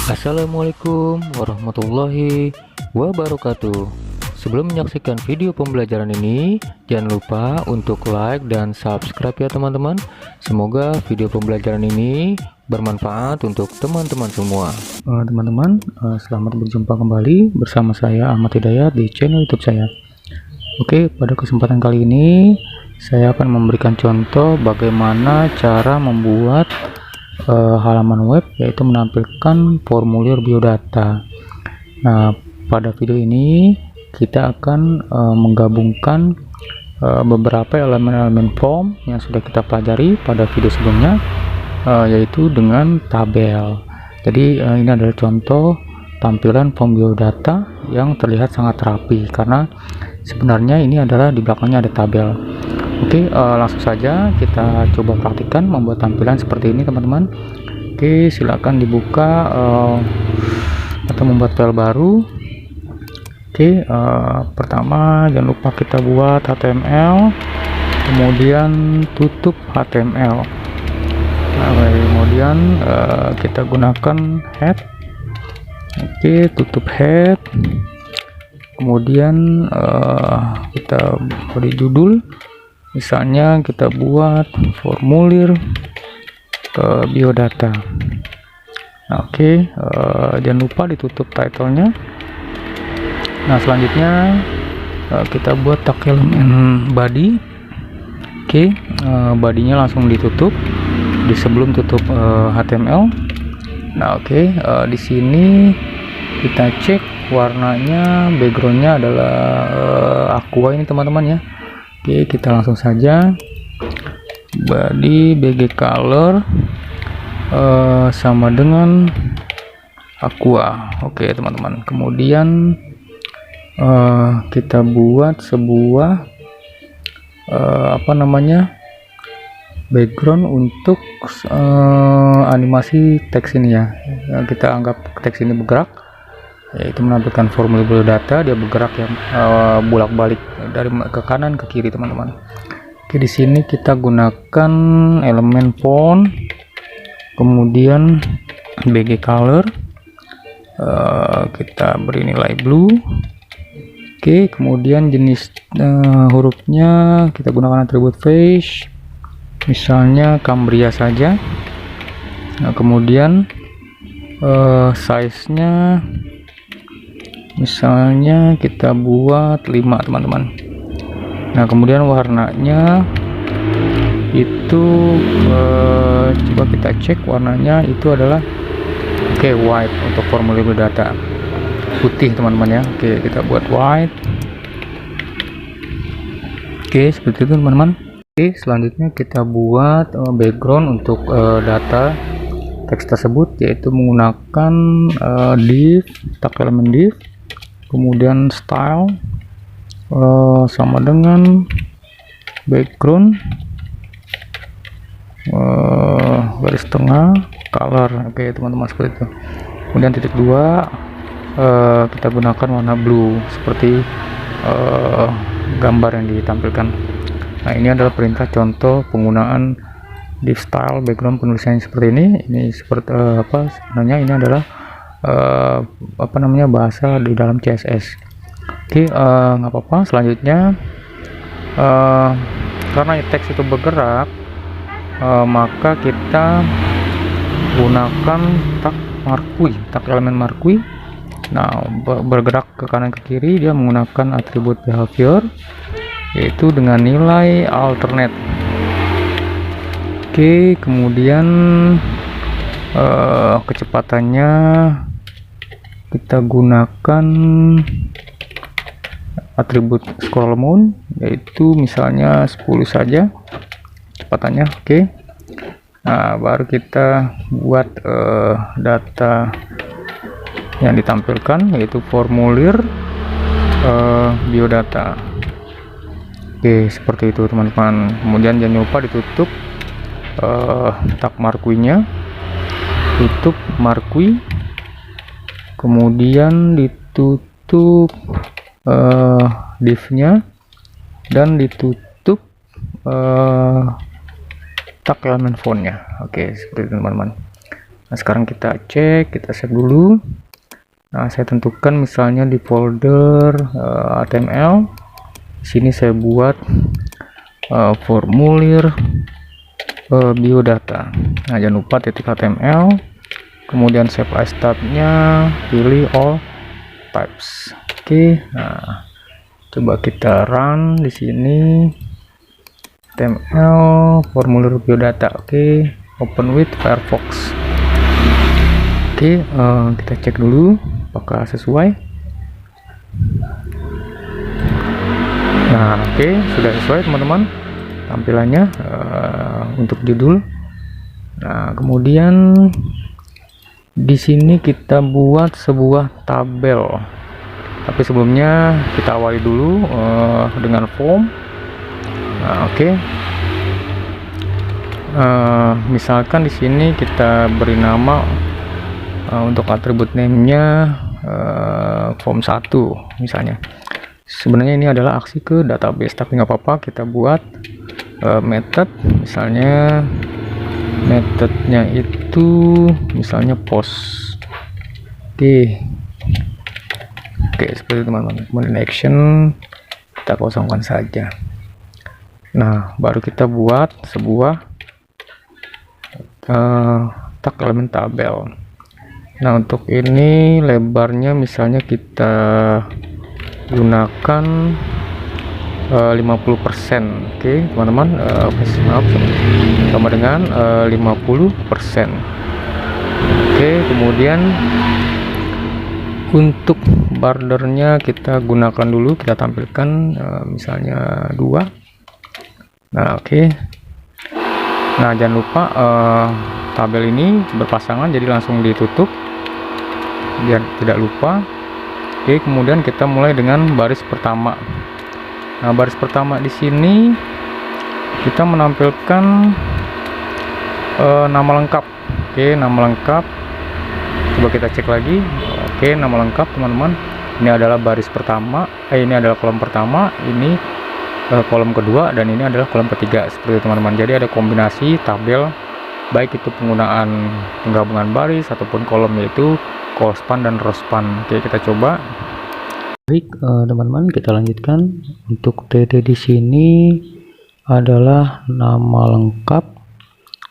Assalamualaikum warahmatullahi wabarakatuh. Sebelum menyaksikan video pembelajaran ini, jangan lupa untuk like dan subscribe ya teman-teman. Semoga video pembelajaran ini bermanfaat untuk teman-teman semua. Selamat berjumpa kembali bersama saya Ahmad Hidayat di channel YouTube saya. Oke, pada kesempatan kali ini saya akan memberikan contoh bagaimana cara membuat halaman web, yaitu menampilkan formulir biodata. Nah, pada video ini kita akan menggabungkan beberapa elemen-elemen form yang sudah kita pelajari pada video sebelumnya, yaitu dengan tabel. Jadi ini adalah contoh tampilan form biodata yang terlihat sangat rapi karena sebenarnya ini adalah di belakangnya ada tabel. Oke, langsung saja kita coba praktikkan membuat tampilan seperti ini teman-teman. Oke, silakan dibuka atau membuat file baru. Oke, pertama jangan lupa kita buat HTML, kemudian tutup HTML. Nah, kemudian kita gunakan head. Oke, tutup head, kemudian kita beri judul. Misalnya kita buat formulir biodata. Nah, oke, jangan lupa ditutup title-nya. Nah, selanjutnya kita buat tag elemen body. Oke, bodinya langsung ditutup di sebelum tutup HTML. Nah, oke, di sini kita cek warnanya, backgroundnya adalah aqua ini teman-teman ya. Oke, kita langsung saja body BG color sama dengan aqua. Oke teman-teman, kemudian kita buat sebuah background untuk animasi teks ini ya. Kita anggap teks ini bergerak, yaitu menampilkan formulir biodata. Dia bergerak ya, bolak-balik dari ke kanan ke kiri teman-teman. Oke, di sini kita gunakan elemen font, kemudian BG color, kita beri nilai blue. Oke, kemudian jenis hurufnya kita gunakan atribut face, misalnya Cambria saja. Nah, kemudian size nya misalnya kita buat 5 teman-teman. Nah, kemudian warnanya itu coba kita cek warnanya itu adalah white untuk formulir biodata, putih teman-teman ya. Oke, kita buat white. Oke, seperti itu teman-teman. Oke, selanjutnya kita buat background untuk data teks tersebut, yaitu menggunakan div, tag elemen div, kemudian style sama dengan background garis tengah color. Oke teman-teman, seperti itu. Kemudian titik 2 kita gunakan warna blue seperti gambar yang ditampilkan. Nah, ini adalah perintah contoh penggunaan div style background penulisannya seperti ini. Ini seperti sebenarnya ini adalah bahasa di dalam CSS. Oke, nggak apa-apa. Selanjutnya karena teks itu bergerak, maka kita gunakan tag marquee, tag elemen marquee. Nah, bergerak ke kanan ke kiri, dia menggunakan atribut behavior, yaitu dengan nilai alternate. Oke, kemudian kecepatannya kita gunakan atribut scroll mount, yaitu misalnya 10 saja kecepatannya. Oke, nah baru kita buat data yang ditampilkan, yaitu formulir biodata. Oke, seperti itu teman-teman. Kemudian jangan lupa ditutup tag marquee-nya, tutup marquee, kemudian ditutup div-nya, dan ditutup tag elemen fontnya. Oke, seperti itu teman-teman. Nah, sekarang kita cek, kita save dulu. Nah, saya tentukan misalnya di folder HTML. Di sini saya buat formulir biodata. Nah, jangan lupa titik HTML, kemudian save as tab-nya, pilih all types. Oke, nah coba kita run di sini. HTML formulir biodata. Oke, open with Firefox. Oke, kita cek dulu apakah sesuai. Nah, oke, sudah sesuai teman-teman tampilannya untuk judul. Nah, kemudian di sini kita buat sebuah tabel. Tapi sebelumnya kita awali dulu dengan form. Nah, oke. Misalkan di sini kita beri nama untuk atribut name-nya form 1 misalnya. Sebenarnya ini adalah aksi ke database, tapi nggak apa-apa, kita buat method. Misalnya methodnya itu misalnya post. Oke, seperti itu teman-teman. Kemudian action kita kosongkan saja. Nah, baru kita buat sebuah tag elemen tabel. Nah, untuk ini lebarnya misalnya kita gunakan 50%. Oke teman-teman, maaf, sama dengan 50%. Oke, kemudian untuk bordernya kita gunakan dulu, kita tampilkan misalnya 2. Nah, oke. Nah, jangan lupa tabel ini berpasangan, jadi langsung ditutup biar tidak lupa. Oke, kemudian kita mulai dengan baris pertama. Nah, baris pertama di sini kita menampilkan nama lengkap. Oke, nama lengkap. Coba kita cek lagi. Oke, nama lengkap teman-teman. Ini adalah baris pertama. Ini adalah kolom pertama. Ini kolom kedua, dan ini adalah kolom ketiga. Seperti itu teman-teman. Jadi ada kombinasi tabel, baik itu penggunaan penggabungan baris ataupun kolom, yaitu colspan dan rowspan. Oke, kita coba. Baik, teman-teman, kita lanjutkan. Untuk TD di sini adalah nama lengkap.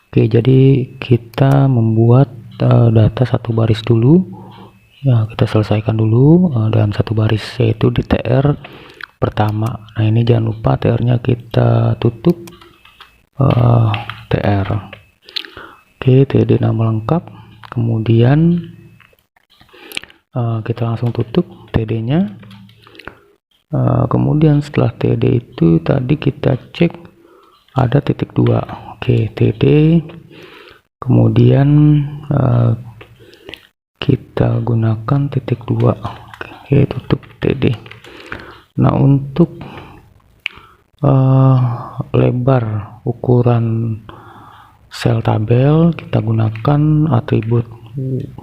Oke, jadi kita membuat data satu baris dulu. Ya, kita selesaikan dulu dalam satu baris, yaitu di TR pertama. Nah, ini jangan lupa TR-nya kita tutup TR. Oke, TD nama lengkap. Kemudian kita langsung tutup TD-nya. Kemudian setelah TD itu tadi kita cek ada titik 2. Oke, TD. Kemudian kita gunakan titik 2. Oke, tutup TD. Nah, untuk lebar ukuran sel tabel kita gunakan atribut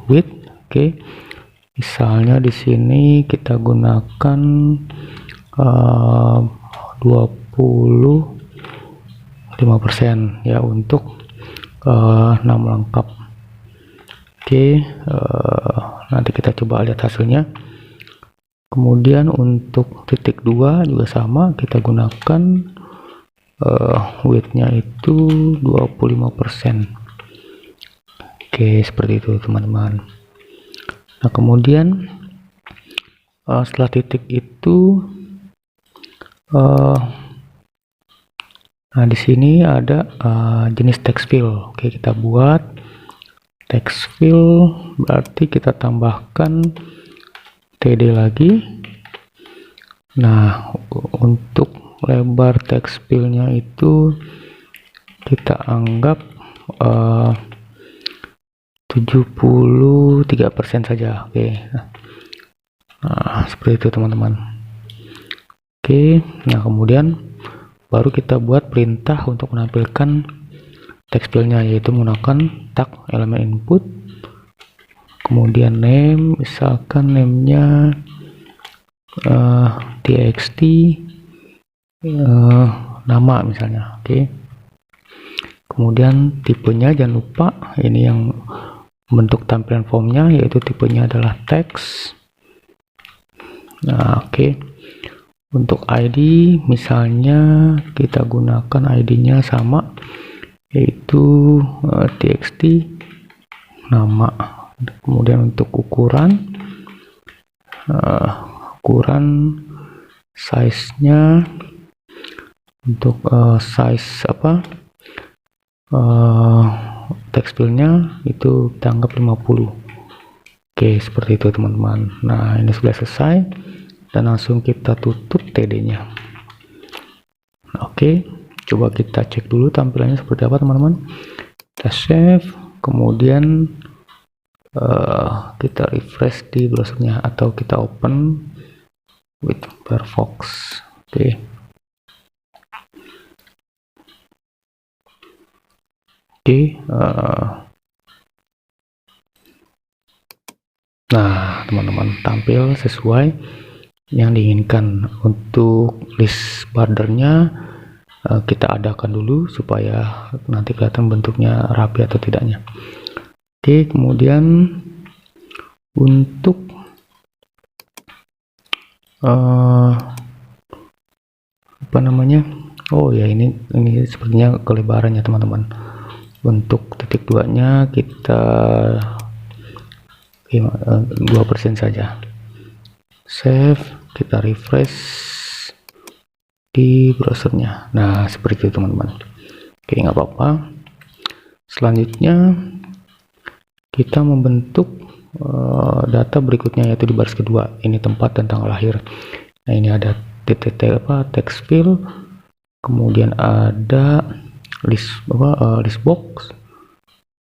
width. Oke, misalnya di sini kita gunakan 25% ya untuk nama lengkap. Oke, nanti kita coba lihat hasilnya. Kemudian untuk titik 2 juga sama, kita gunakan width-nya itu 25%. Oke, seperti itu teman-teman. Nah, kemudian setelah titik itu nah di sini ada jenis text fill. Oke, kita buat text fill, berarti kita tambahkan TD lagi. Nah, untuk lebar text fill-nya itu kita anggap 73% saja. Oke, nah seperti itu teman-teman. Oke, nah kemudian baru kita buat perintah untuk menampilkan text fill-nya, yaitu menggunakan tag elemen input. Kemudian name, misalkan name-nya txt nama misalnya. Oke. Kemudian tipenya jangan lupa, ini yang bentuk tampilan formnya, yaitu tipenya adalah teks. Nah, oke. Untuk ID misalnya kita gunakan ID-nya sama, yaitu txt nama. Kemudian untuk ukuran size-nya, untuk size apa, text field-nya itu kita anggap 50. Oke, seperti itu teman-teman. Nah, ini sudah selesai dan langsung kita tutup TD-nya. Oke, coba kita cek dulu tampilannya seperti apa teman-teman. Kita save, kemudian kita refresh di browsernya atau kita open with Firefox. Oke. Nah teman-teman, tampil sesuai yang diinginkan. Untuk list bordernya kita adakan dulu supaya nanti kelihatan bentuknya rapi atau tidaknya. Oke, kemudian untuk apa namanya, oh ya, ini sepertinya kelebarannya teman-teman. Untuk titik 2 nya kita 2% saja. Save, kita refresh di browsernya. Nah seperti itu teman-teman. Oke, nggak apa-apa. Selanjutnya kita membentuk data berikutnya, yaitu di baris kedua. Ini tempat dan tanggal lahir. Nah ini ada text field, kemudian ada list box.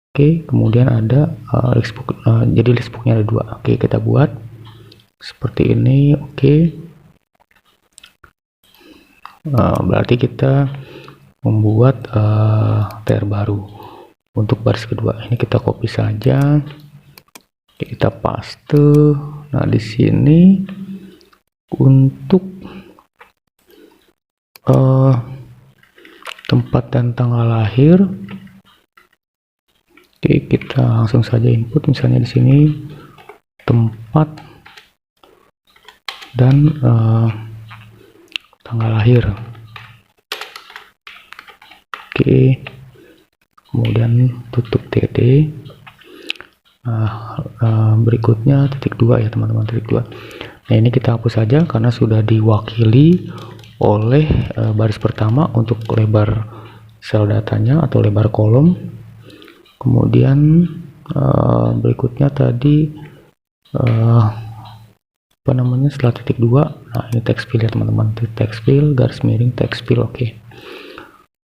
Oke, kemudian ada list book. Jadi list booknya ada 2. Oke, kita buat seperti ini. Oke, berarti kita membuat tr baru untuk baris kedua. Ini kita copy saja, kita paste. Nah di sini untuk tempat dan tanggal lahir, oke, kita langsung saja input. Misalnya di sini tempat dan tanggal lahir. Oke, kemudian tutup TD. Berikutnya titik 2 ya teman-teman, titik 2. Nah ini kita hapus saja karena sudah diwakili oleh baris pertama untuk lebar sel datanya atau lebar kolom. Kemudian berikutnya tadi apa namanya, setelah titik 2, nah ini text field ya teman-teman, text field garis miring text field. Oke.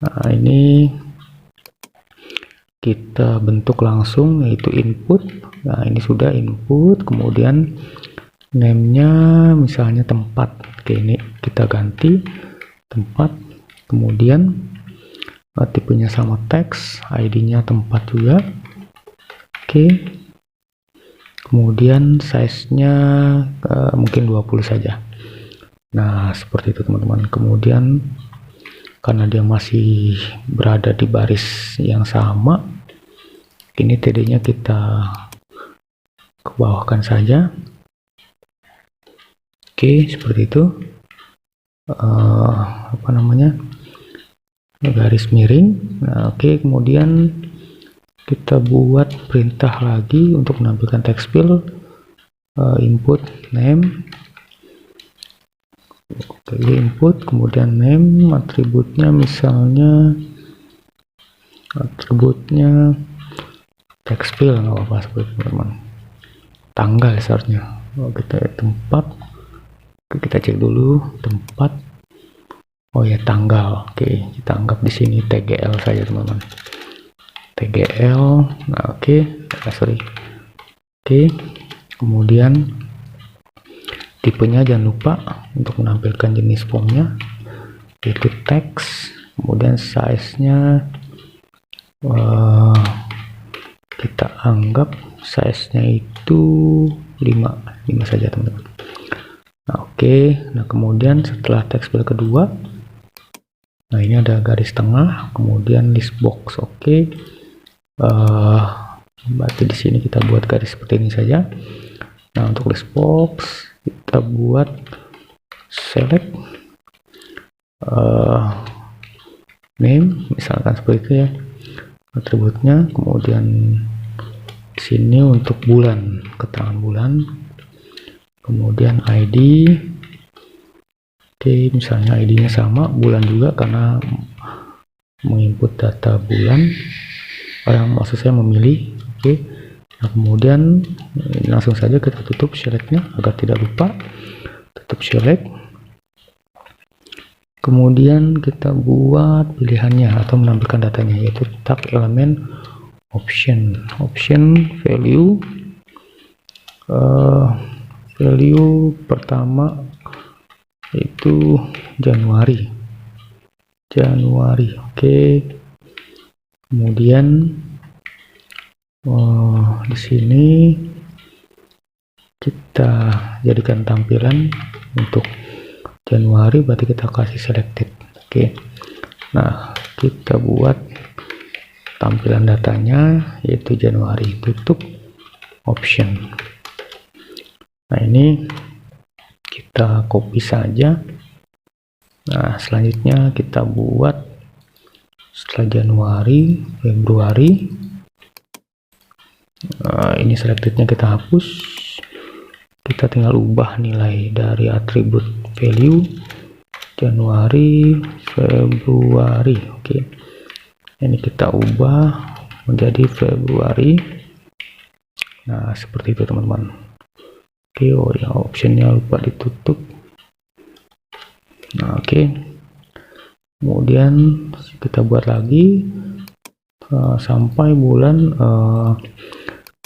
Nah ini kita bentuk langsung, yaitu input. Nah ini sudah input, kemudian name-nya misalnya tempat. Oke, ini kita ganti tempat, kemudian tipenya sama teks, ID-nya tempat juga. Oke, kemudian size-nya mungkin 20 saja. Nah seperti itu teman-teman. Kemudian karena dia masih berada di baris yang sama, ini TD-nya kita ke bawahkan saja. Oke, seperti itu. Apa namanya, garis miring. Nah oke, kemudian kita buat perintah lagi untuk menampilkan text field, input name. Oke, input, kemudian name, atributnya misalnya text field, nggak apa-apa, seperti teman-teman. Tanggal seharusnya. Kita tempat, kita cek dulu tempat. Oh ya, tanggal. Oke, kita anggap di sini tgl saja teman-teman, tgl. Nah oke, oke, kemudian tipenya jangan lupa untuk menampilkan jenis formnya, yaitu teks. Kemudian size-nya kita anggap size-nya itu 5 saja teman-teman. Nah oke, nah kemudian setelah teks field kedua, Nah, ini ada garis tengah, kemudian list box. Oke. Berarti di sini kita buat garis seperti ini saja. Nah, untuk list box kita buat select name, misalkan seperti itu ya, atributnya. Kemudian di sini untuk bulan, keterangan bulan, kemudian ID. Oke, misalnya ID-nya sama, bulan juga karena menginput data bulan, maksud saya memilih. Oke. Nah, kemudian langsung saja kita tutup selectnya agar tidak lupa. Tutup select. Kemudian kita buat pilihannya atau menampilkan datanya, yaitu tag elemen option value. Value pertama itu Januari. Oke. Kemudian di sini kita jadikan tampilan untuk Januari, berarti kita kasih selected. Oke. Nah, kita buat tampilan datanya yaitu Januari. Tutup option. Nah, ini kita copy saja. Nah, selanjutnya kita buat setelah Januari, Februari. Ini selectednya kita hapus. Kita tinggal ubah nilai dari atribut value Januari, Februari. Oke. Ini kita ubah menjadi Februari. Nah, seperti itu teman-teman. Oke, oh ya, optionnya lupa ditutup. Nah, oke. Kemudian kita buat lagi sampai bulan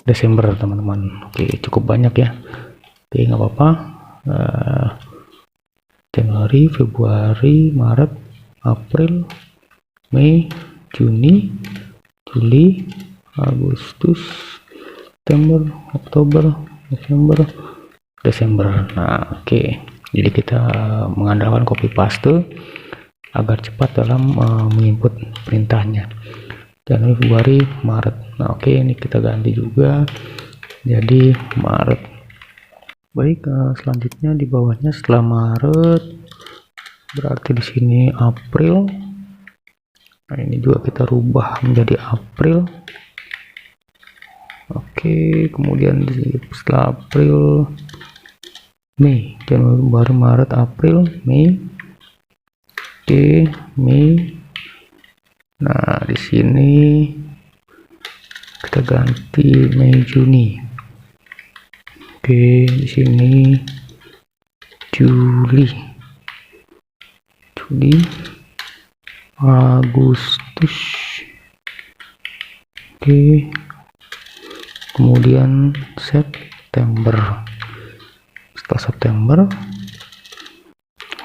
Desember teman-teman. Oke, cukup banyak ya. Oke, nggak apa-apa. Januari, Februari, Maret, April, Mei, Juni, Juli, Agustus, September, Oktober, November, Desember. Nah, oke. Jadi kita mengandalkan copy paste agar cepat dalam menginput perintahnya. Januari, Februari, Maret. Nah, oke, ini kita ganti juga jadi Maret. Baik, selanjutnya di bawahnya setelah Maret berarti di sini April. Nah, ini juga kita rubah menjadi April. Oke, kemudian setelah April Mei, Januari, Maret, April, Mei. Oke, Mei. Nah, di sini kita ganti Mei, Juni. Oke, di sini Juli, Agustus. Oke, kemudian September. Setelah September,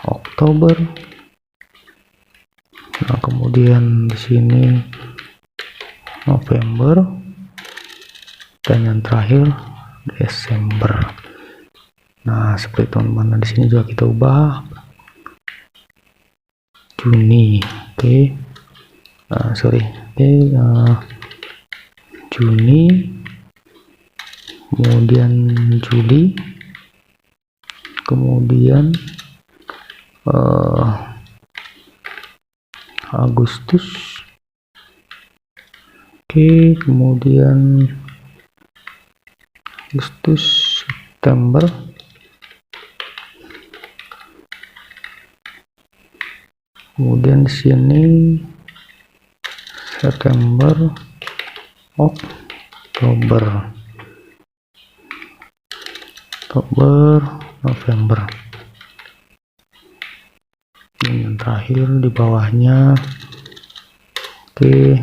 Oktober. Nah, kemudian di sini November, dan yang terakhir Desember. Nah, seperti teman-teman. Di sini juga kita ubah Juni. Oke. Juni, kemudian Juli, kemudian Agustus. Oke, kemudian Agustus, September, kemudian di sini September, Oktober, November. Ini yang terakhir di bawahnya. Oke,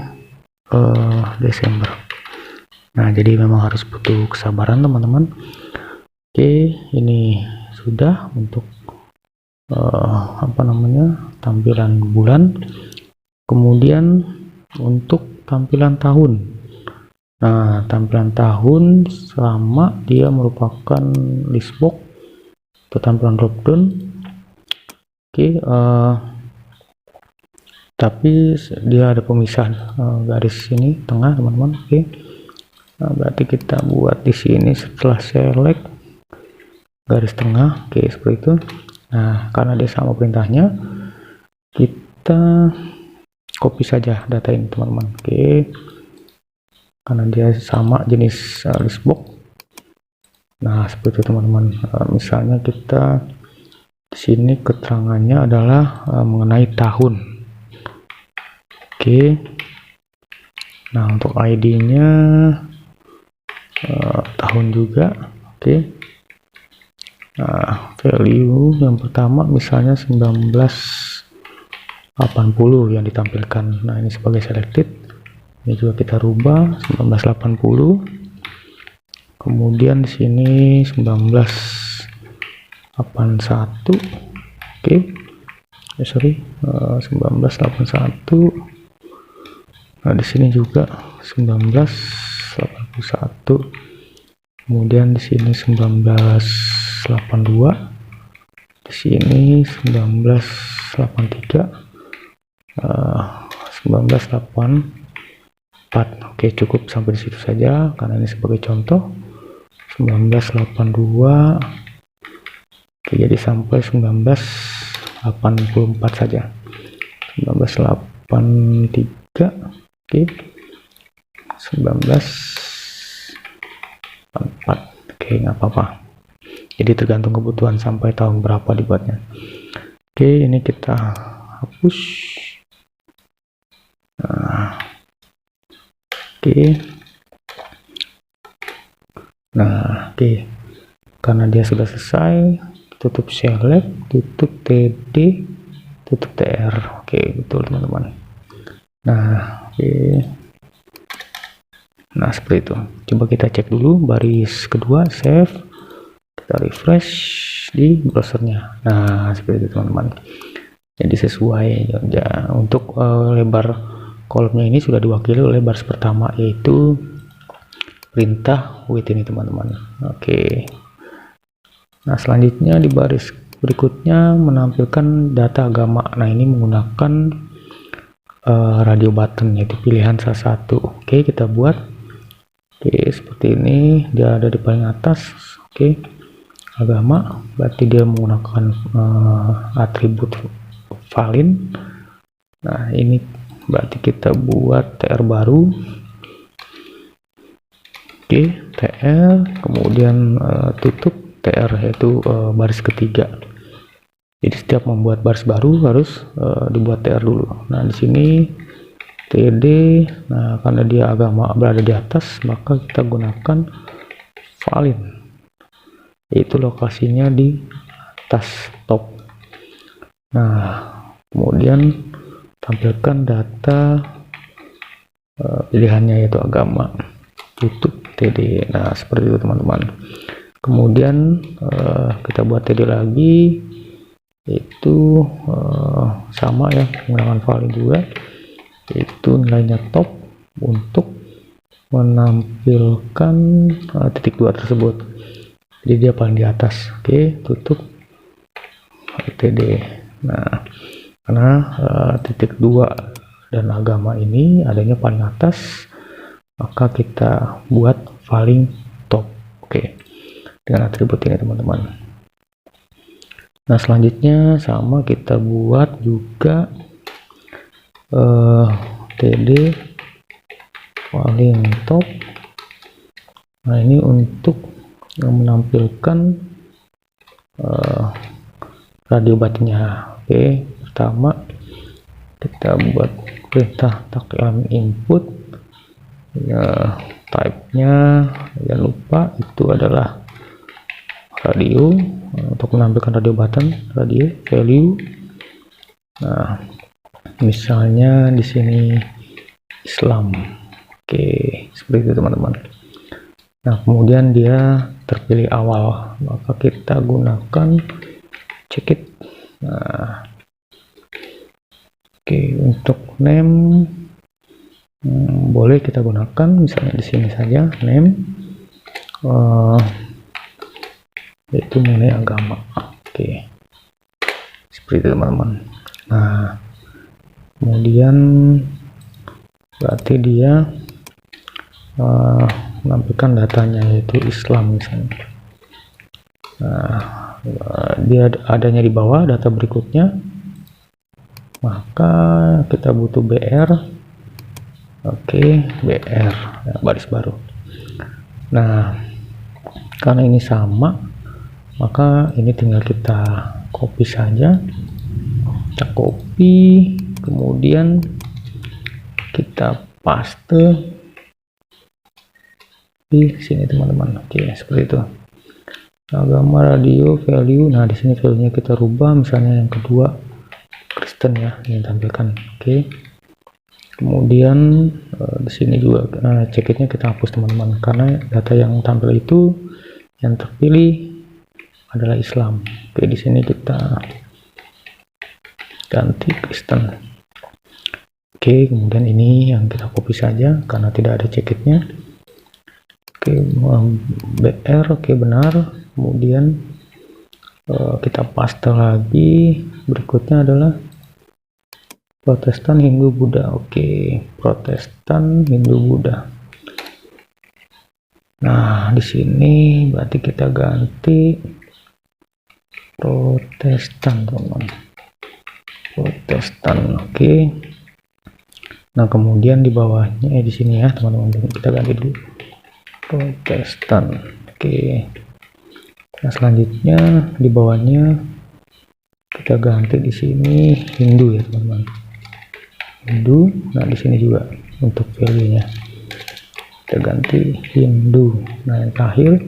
Desember. Nah, jadi memang harus butuh kesabaran teman-teman. Oke, ini sudah untuk tampilan bulan. Kemudian untuk tampilan tahun. Nah, tampilan tahun sama dia merupakan list box atau tampilan dropdown. Oke, tapi dia ada pemisah garis ini tengah teman-teman. Oke. Nah, berarti kita buat di sini setelah select garis tengah. Oke, seperti itu. Nah, karena dia sama perintahnya, kita copy saja data ini teman-teman. Oke, karena dia sama jenis list box. Nah, seperti itu teman-teman. Misalnya kita di sini keterangannya adalah mengenai tahun. Oke. Nah, untuk ID-nya tahun juga. Oke. Nah, value yang pertama misalnya 1980 yang ditampilkan. Nah, ini sebagai selected. Ini juga kita rubah 1980. Kemudian di sini 1981. Oke. 1981. Nah, di sini juga 1981. Kemudian di sini 1982. Di sini 1983. 1984. Oke, cukup sampai di situ saja karena ini sebagai contoh. 1982. Oke, jadi sampai 1984 saja. 1983. Oke. 1984. Oke, nggak apa-apa. Jadi tergantung kebutuhan sampai tahun berapa dibuatnya. Oke, ini kita hapus. Nah, oke. Nah, oke. Karena dia sudah selesai, tutup select, tutup td, tutup tr. Oke, betul teman-teman. Nah, oke. Nah, seperti itu. Coba kita cek dulu baris kedua, save. Kita refresh di browsernya. Nah, seperti itu teman-teman. Jadi sesuai ya, untuk lebar kolomnya ini sudah diwakili oleh baris pertama, yaitu perintah with ini teman-teman. Oke. Nah, selanjutnya di baris berikutnya menampilkan data agama. Nah, ini menggunakan radio button, yaitu pilihan salah satu. Oke, kita buat. Oke, seperti ini. Dia ada di paling atas. Oke, agama. Berarti dia menggunakan atribut valin. Nah, ini berarti kita buat tr baru. Oke, tr, kemudian tutup tr, yaitu baris ketiga. Jadi setiap membuat baris baru harus dibuat tr dulu. Nah, di sini td. Nah, karena dia agama berada di atas, maka kita gunakan valin, yaitu lokasinya di atas top. Nah, kemudian tampilkan data pilihannya, yaitu agama, tutup td. Nah, seperti itu teman-teman. Kemudian kita buat td lagi, yaitu sama ya, menggunakan valin juga, yaitu nilainya top untuk menampilkan titik 2 tersebut. Jadi dia paling di atas. Oke, tutup td. Nah, karena titik 2 dan agama ini adanya paling atas, maka kita buat paling top. Oke, dengan atribut ini teman-teman. Nah, selanjutnya sama kita buat juga td paling top. Nah, ini untuk menampilkan radio buttonnya. Oke, pertama kita buat perintah tag element input ya, type-nya jangan lupa itu adalah radio, untuk menampilkan radio button, radio value. Nah, misalnya di sini Islam. Oke, seperti itu teman-teman. Nah, kemudian dia terpilih awal, maka kita gunakan check it. Nah, oke, untuk name boleh kita gunakan misalnya di sini saja name, yaitu mengenai agama. Oke, seperti itu teman-teman. Nah, kemudian berarti dia menampilkan datanya yaitu Islam misalnya. Nah, dia adanya di bawah data berikutnya, maka kita butuh BR. Oke, BR baris baru. Nah, karena ini sama, maka ini tinggal kita copy saja. Kita copy, kemudian kita paste di sini teman-teman. Oke, seperti itu. Agama, radio, value. Nah, di sini value-nya kita rubah, misalnya yang kedua Kristen ya, yang tampilkan. Oke. Kemudian di sini juga check-it-nya kita hapus teman-teman, karena data yang tampil itu yang terpilih adalah Islam. Oke, di sini kita ganti Kristen. Oke, kemudian ini yang kita copy saja karena tidak ada check-it-nya. Oke, BR, oke benar. Kemudian kita paste lagi. Berikutnya adalah Protestan, Hindu, Buddha. Oke, Protestan, Hindu, Buddha. Nah, di sini berarti kita ganti Protestan, teman-teman. Protestan, oke. Nah, kemudian di bawahnya di sini ya, teman-teman, kita ganti dulu Protestan. Oke. Nah, selanjutnya di bawahnya kita ganti di sini Hindu ya, teman-teman. Hindu. Nah, di sini juga untuk value-nya kita ganti Hindu. Nah, yang terakhir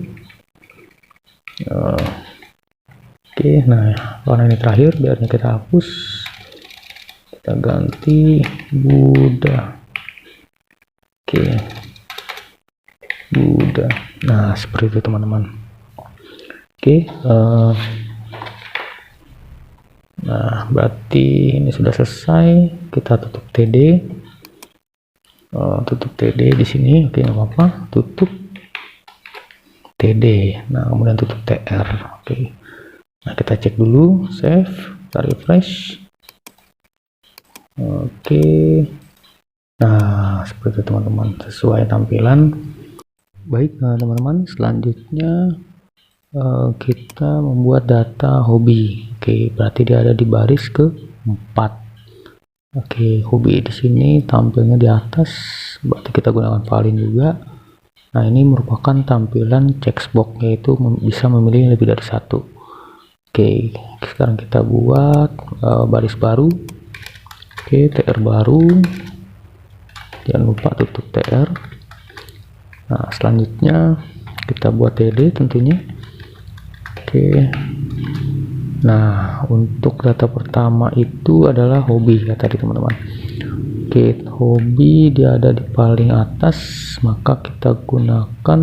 oke, nah warna ini terakhir, biarnya kita hapus, kita ganti Buddha. Oke, Buddha. Nah, seperti itu teman-teman. Oke, nah berarti ini sudah selesai. Kita tutup TD. Tutup TD di sini. Oke, nggak apa-apa. Tutup TD. Nah, kemudian tutup TR. Oke. Nah, kita cek dulu, save, kita refresh. Oke. Nah, seperti itu teman-teman, sesuai tampilan. Baik, teman-teman, selanjutnya kita membuat data hobi. Oke, berarti dia ada di baris ke-4. Oke, hobi di sini tampilnya di atas, berarti kita gunakan valin juga. Nah, ini merupakan tampilan checkbox, yaitu bisa memilih lebih dari satu. Oke, sekarang kita buat baris baru. Oke, TR baru. Jangan lupa tutup TR. Nah, selanjutnya kita buat TD tentunya. Oke. Nah, untuk data pertama itu adalah hobi ya tadi teman-teman. Oke, hobi dia ada di paling atas, maka kita gunakan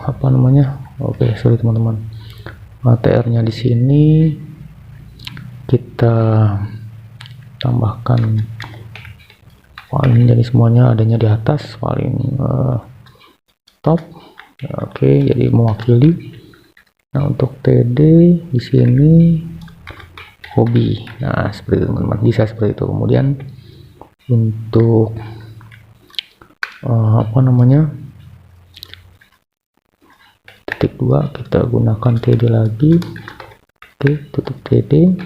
apa namanya? Oke, sorry teman-teman. TR-nya di sini kita tambahkan paling, jadi semuanya adanya di atas paling top. Oke, jadi mewakili. Nah, untuk TD di sini hobi. Nah, seperti itu teman-teman, bisa seperti itu. Kemudian untuk apa namanya, titik 2 kita gunakan TD lagi. Oke, tutup TD.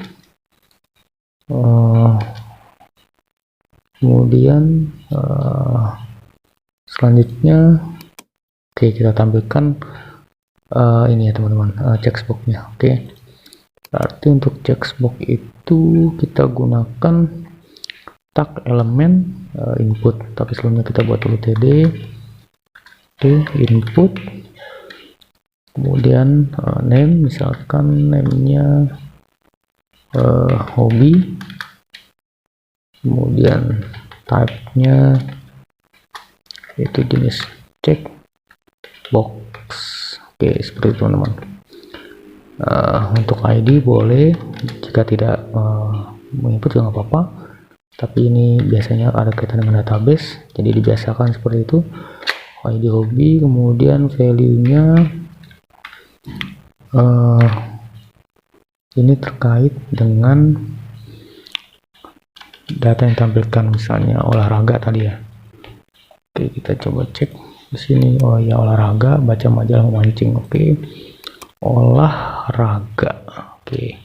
Kemudian selanjutnya oke, kita tampilkan ini ya teman-teman, checkboxnya. Oke, berarti untuk checkbox itu kita gunakan tag elemen input, tapi sebelumnya kita buat dulu TD. Oke, input, kemudian name, misalkan namenya hobi, kemudian type-nya itu jenis checkbox. Oke, seperti itu teman-teman. Untuk ID boleh, jika tidak menginput juga nggak apa-apa, tapi ini biasanya ada kaitan dengan database, jadi dibiasakan seperti itu. ID hobi, kemudian value-nya ini terkait dengan data yang tampilkan, misalnya olahraga tadi ya. Oke, kita coba cek di sini. Oh ya, olahraga, baca majalah memancing. Oke, olahraga. Oke,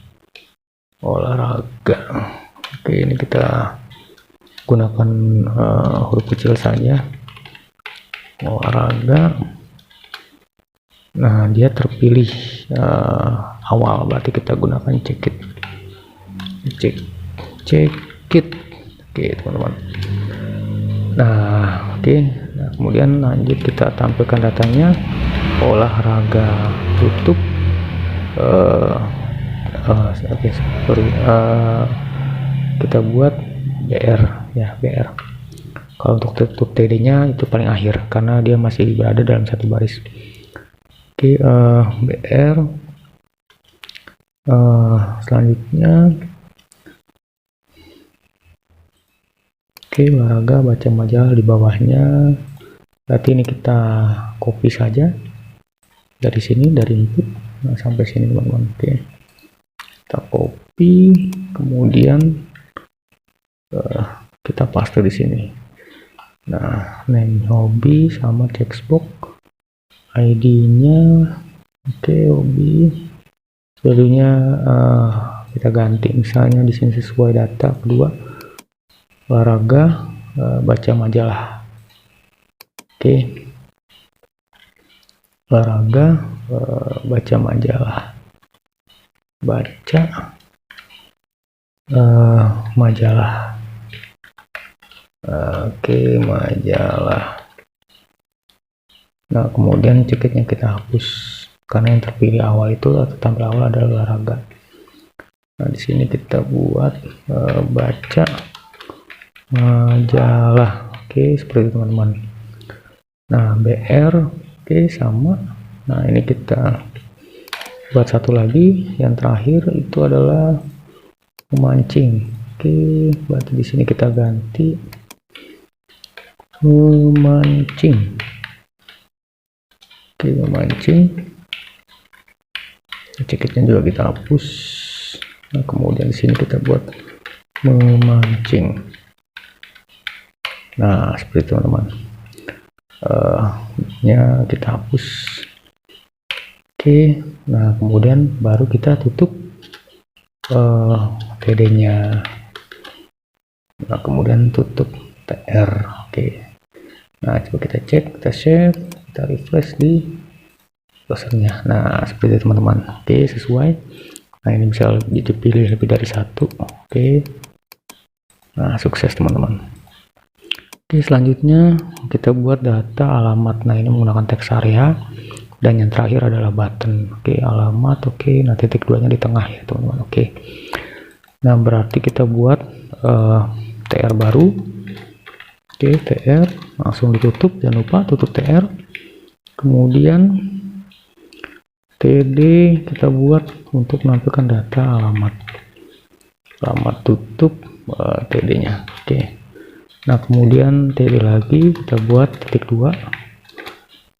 olahraga. Oke, ini kita gunakan huruf kecil saja, olahraga. Nah, dia terpilih awal, berarti kita gunakan cekit. Cekit. Oke, teman-teman. Nah, oke. Nah, kemudian lanjut kita tampilkan datanya. Olahraga, tutup. Kita buat BR ya, BR. Kalau untuk tutup TD nya itu paling akhir karena dia masih berada dalam satu baris. Oke, BR. Selanjutnya, oke, olahraga, baca majalah di bawahnya. Berarti ini kita copy saja dari sini, dari input sampai sini teman-teman. Oke, kita copy, kemudian kita paste di sini. Nah, name hobi sama textbox, ID-nya. Oke, hobi, value-nya kita ganti, misalnya di sini sesuai data kedua, olahraga, baca majalah. Oke, olahraga, baca majalah, baca majalah. Oke, majalah. Nah, kemudian cekitnya kita hapus karena yang terpilih awal itu atau tampil awal adalah olahraga. Nah, di sini kita buat baca majalah. Oke, seperti itu teman-teman. Nah, BR, oke, sama. Nah, ini kita buat satu lagi, yang terakhir itu adalah memancing. Oke, berarti di sini kita ganti memancing. Oke, memancing. Cekitnya juga kita hapus. Nah, kemudian di sini kita buat memancing. Nah, seperti itu teman-teman. Ya, kita hapus. Oke, nah kemudian baru kita tutup TD-nya. Nah, kemudian tutup TR. Oke. Nah, coba kita cek, kita save, kita refresh di browsernya. Nah, seperti itu teman-teman. Oke, sesuai. Nah, ini bisa dipilih lebih dari satu. Oke. Nah, sukses teman-teman. Oke, selanjutnya kita buat data alamat. Nah, ini menggunakan teks area dan yang terakhir adalah button. Oke, alamat. Oke, nah titik duanya di tengah ya teman-teman. Oke, nah berarti kita buat TR baru. Oke, TR langsung ditutup, jangan lupa tutup TR. Kemudian TD kita buat untuk menampilkan data alamat, tutup TD nya. Oke, nah kemudian TD lagi kita buat titik 2.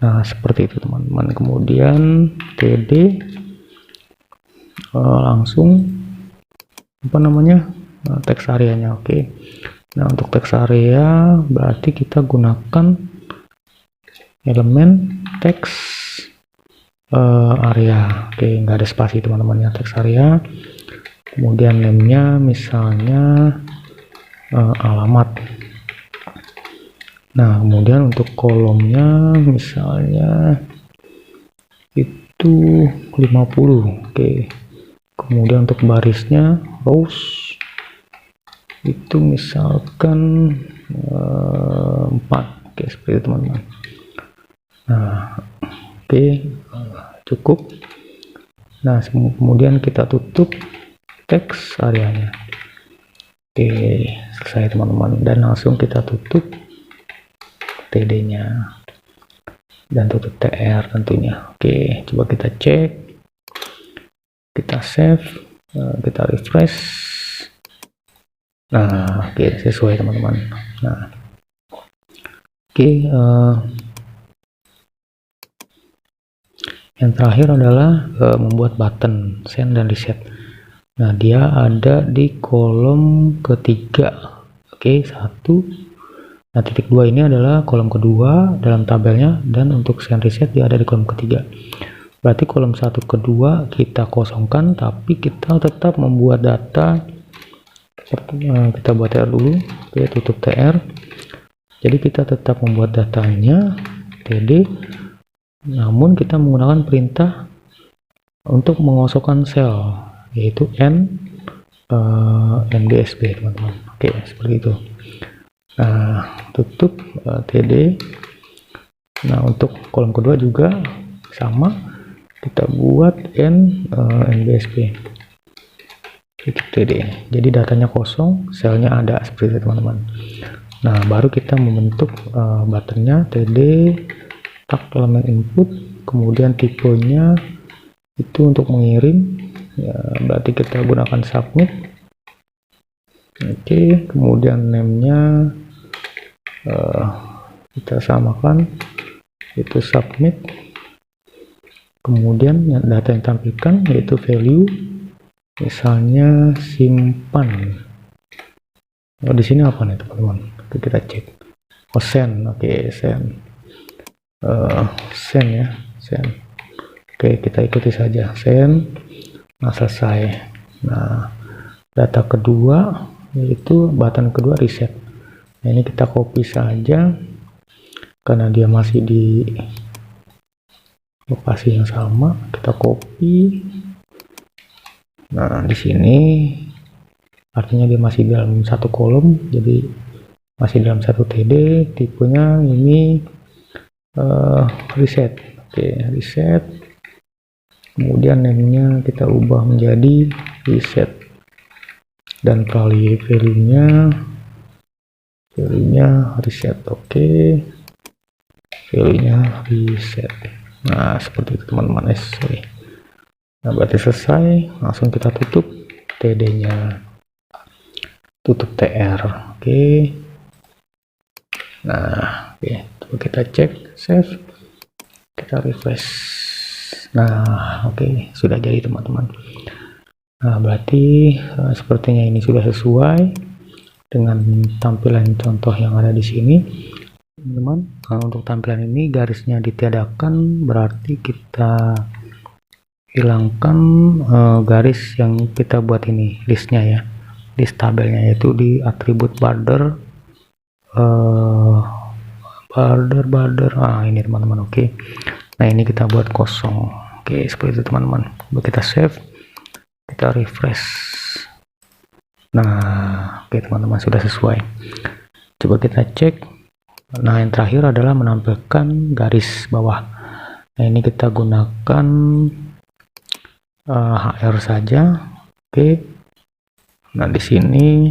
Nah, seperti itu teman-teman. Kemudian TD langsung apa namanya, teks areanya. Oke, nah untuk teks area berarti kita gunakan elemen teks area. Oke, nggak ada spasi teman-teman ya, teks area. Kemudian name-nya misalnya alamat. Nah, kemudian untuk kolomnya misalnya itu 50. Oke, kemudian untuk barisnya rows itu misalkan 4. Oke, seperti itu teman-teman. Nah, oke, cukup. Nah, kemudian kita tutup teks areanya. Oke, selesai teman-teman, dan langsung kita tutup TD nya dan tutup TR tentunya. Oke, coba kita cek, kita save, kita refresh. Nah, oke, sesuai teman-teman. Nah, oke, yang terakhir adalah membuat button send dan reset. Nah, dia ada di kolom ketiga. Oke, 1. Nah, titik 2 ini adalah kolom kedua dalam tabelnya, dan untuk send reset dia ada di kolom ketiga. Berarti kolom 1 kedua kita kosongkan, tapi kita tetap membuat data. Kita buat TR dulu. Oke, tutup TR. Jadi kita tetap membuat datanya TD, namun kita menggunakan perintah untuk mengosongkan sel, yaitu NBSB, teman-teman. Oke, seperti itu. Nah, tutup TD. Nah, untuk kolom kedua juga sama, kita buat NBSB titik TD. Jadi datanya kosong, selnya ada, seperti itu, teman-teman. Nah, baru kita membentuk buttonnya TD tag elemen input, kemudian tipenya itu untuk mengirim ya, berarti kita gunakan submit. Oke, kemudian name-nya kita samakan, itu submit. Kemudian yang data yang tampilkan yaitu value, misalnya simpan. Oh, di sini apa nih, teman-teman? Kita cek. Oh, send. Oke, send. Send ya, send. Oke, kita ikuti saja, send. Nah, selesai. Nah, data kedua yaitu button kedua reset. Nah, ini kita copy saja karena dia masih di lokasi yang sama. Kita copy. Nah, di sini artinya dia masih dalam satu kolom, jadi masih dalam satu TD. Tipenya ini reset. Oke, reset. Kemudian name-nya kita ubah menjadi reset, dan value-nya reset. Oke, value-nya reset. Nah, seperti itu, teman-teman. Sorry. Nah, berarti selesai. Langsung kita tutup TD-nya, tutup TR. Oke. Nah, oke, coba kita cek, save, kita refresh. Nah, oke, sudah jadi, teman-teman. Nah, berarti sepertinya ini sudah sesuai dengan tampilan contoh yang ada di sini, teman-teman. Untuk tampilan ini garisnya ditiadakan, berarti kita hilangkan garis yang kita buat ini, listnya ya, list tabelnya, yaitu di atribut border. Ini, teman-teman. Oke. Nah, ini kita buat kosong. Oke, seperti itu, teman-teman. Coba kita save, kita refresh. Nah, oke, teman-teman, sudah sesuai. Coba kita cek. Nah, yang terakhir adalah menampilkan garis bawah. Nah, ini kita gunakan HR saja. Oke. Nah, di sini,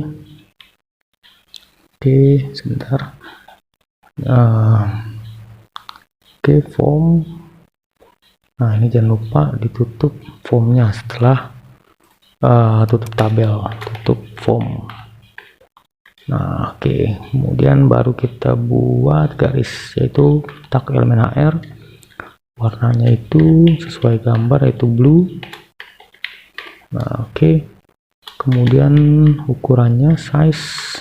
oke, sebentar. Oke, form. Nah, ini jangan lupa ditutup formnya setelah tutup tabel, tutup form. Nah, oke, kemudian baru kita buat garis, yaitu tag elemen HR. Warnanya itu sesuai gambar, yaitu blue. Nah, oke. Kemudian ukurannya, size,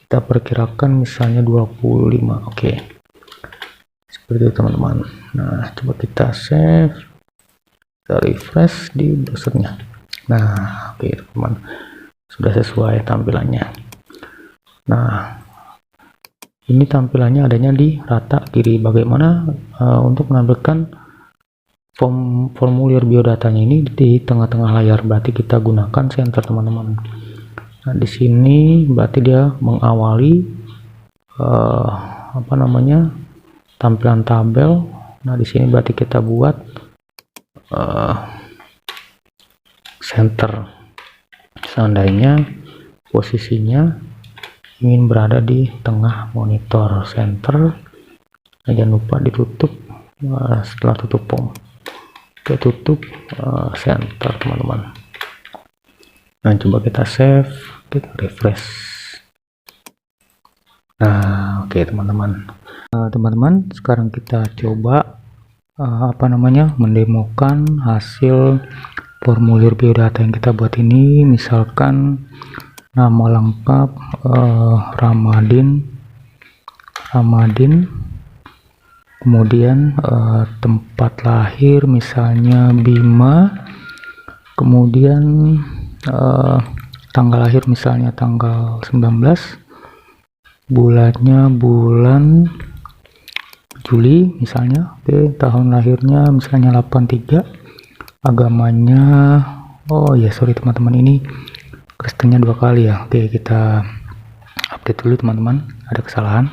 kita perkirakan misalnya 25. Oke. Seperti itu, teman-teman. Nah, coba kita save, kita refresh di browsernya. Nah, oke, teman-teman, sudah sesuai tampilannya. Nah, ini tampilannya adanya di rata kiri. Bagaimana untuk menampilkan formulir biodatanya ini di tengah-tengah layar? Berarti kita gunakan center, teman-teman. Nah, di sini berarti dia mengawali tampilan tabel. Nah, di sini berarti kita buat center. Seandainya posisinya ingin berada di tengah monitor, center. Nah, jangan lupa ditutup setelah tutup form. Kita tutup center, teman-teman. Nah, coba kita save, kita refresh. Nah, oke, teman-teman. Teman-teman, sekarang kita coba mendemokan hasil formulir biodata yang kita buat ini. Misalkan nama lengkap Ramadin, kemudian tempat lahir misalnya Bima, kemudian tanggal lahir misalnya tanggal 19, bulannya bulan Juli misalnya, oke, tahun lahirnya misalnya 83, agamanya, oh ya sorry teman-teman, ini Kristennya 2 kali ya. Oke, kita update dulu teman-teman, ada kesalahan.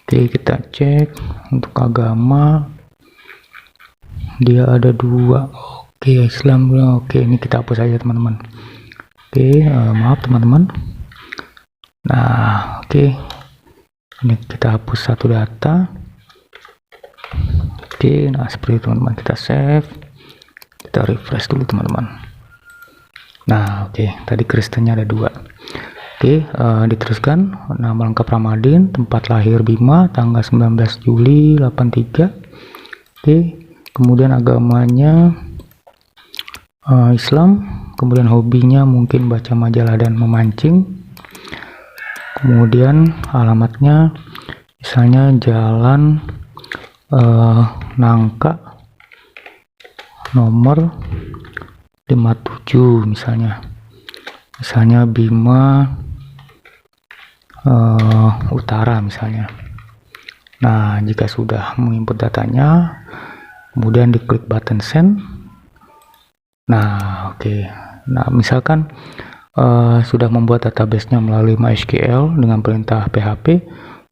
Oke, kita cek untuk agama, dia ada 2. Oke, Islam. Oke, ini kita hapus aja teman-teman. Oke, maaf teman-teman. Nah, oke, ini kita hapus satu data. Oke, nah seperti itu teman-teman, kita save, kita refresh dulu teman-teman. Nah, oke, tadi Kristennya ada 2. Oke, diteruskan, nama lengkap Ramadin, tempat lahir Bima, tanggal 19 Juli 83. Oke, kemudian agamanya Islam, kemudian hobinya mungkin baca majalah dan memancing. Kemudian alamatnya misalnya Jalan Nangka nomor 57 misalnya Bima Utara misalnya. Nah, jika sudah menginput datanya, kemudian diklik button send. Nah, oke. Nah, misalkan sudah membuat database-nya melalui MySQL dengan perintah PHP,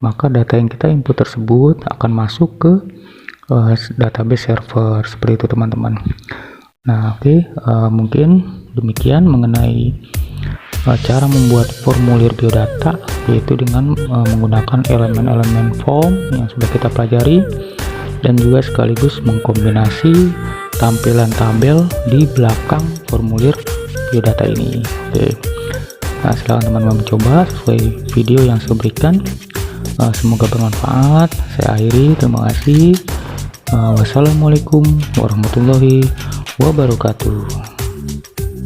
maka data yang kita input tersebut akan masuk ke database server, seperti itu teman-teman. Nah, oke, mungkin demikian mengenai cara membuat formulir biodata, yaitu dengan menggunakan elemen-elemen form yang sudah kita pelajari, dan juga sekaligus mengkombinasi tampilan tabel di belakang formulir biodata ini. Oke, nah silahkan teman-teman mencoba sesuai video yang saya berikan. Semoga bermanfaat. Saya akhiri, terima kasih. Wassalamualaikum warahmatullahi wabarakatuh.